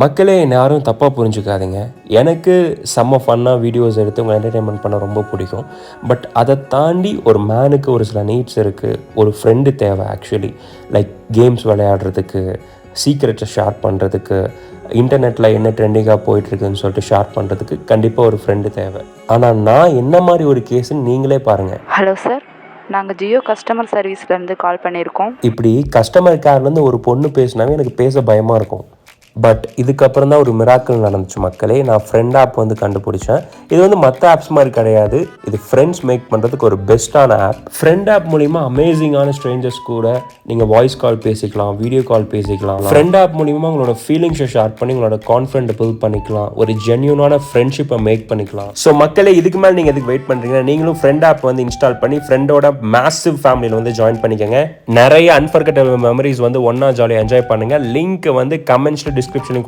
மக்களே என்ன யாரும் தப்பாக புரிஞ்சுக்காதீங்க. எனக்கு செம்ம ஃபன்னாக வீடியோஸ் எடுத்து உங்களை என்டர்டெயின்மெண்ட் பண்ண ரொம்ப பிடிக்கும். பட் அதை தாண்டி ஒரு மேனுக்கு ஒரு சில நீட்ஸ் இருக்குது. ஒரு ஃப்ரெண்டு தேவை ஆக்சுவலி. லைக் கேம்ஸ் விளையாடுறதுக்கு, சீக்ரெட்ஸை ஷேர் பண்ணுறதுக்கு, இன்டர்நெட்டில் என்ன ட்ரெண்டிங்காக போயிட்டுருக்குன்னு சொல்லிட்டு ஷேர் பண்ணுறதுக்கு கண்டிப்பாக ஒரு ஃப்ரெண்டு தேவை. ஆனால் நான் என்ன மாதிரி ஒரு கேஸுன்னு நீங்களே பாருங்கள். ஹலோ சார், நாங்கள் ஜியோ கஸ்டமர் சர்வீஸ்லேருந்து கால் பண்ணியிருக்கோம். இப்படி கஸ்டமர் கேர்லேருந்து ஒரு பொண்ணு பேசினாவே எனக்கு பேச பயமாக இருக்கும். பட் இதுக்கப்புறம் தான் ஒரு மிராக்கிள் நடந்துச்சு மக்களே. நான் ஃப்ரெண்ட் ஆப் வந்து கண்டுபிடிச்சேன். இது வந்து மற்ற ஆப்ஸ் மாதிரி கிடையாது. இது ஃப்ரெண்ட்ஸ் மேக் பண்ணுறதுக்கு ஒரு பெஸ்ட்டான ஆப். ஃப்ரெண்ட் ஆப் மூலிமா அமேசிங்கான ஸ்ட்ரேஞ்சர்ஸ் கூட நீங்கள் வாய்ஸ் கால் பேசிக்கலாம், வீடியோ கால் பேசிக்கலாம். ஃப்ரெண்ட் ஆப் மூலிமா உங்களோட ஃபீலிங்ஸை ஷேர் பண்ணி உங்களோட கான்ஃபிடென்ட்டை பில்ட் பண்ணிக்கலாம். ஒரு ஜென்யூனான ஃப்ரெண்ட்ஷிப்பை மேக் பண்ணிக்கலாம். ஸோ மக்களே, இதுக்கு மேலே நீங்கள் எதுக்கு வெயிட் பண்ணுறீங்க? நீங்களும் ஃப்ரெண்ட் ஆப் வந்து இன்ஸ்டால் பண்ணி ஃப்ரெண்டோட மேசிவ் ஃபேமிலியில் வந்து ஜாயின் பண்ணிக்கோங்க. நிறைய அன்ஃபர்கெட்டபிள் மெமரிஸ் வந்து ஒன்றா ஜாலியாக என்ஜாய் பண்ணுங்கள். லிங்க் வந்து கமெண்ட்ஸில் டிஸ்கிரிப்ஷனில்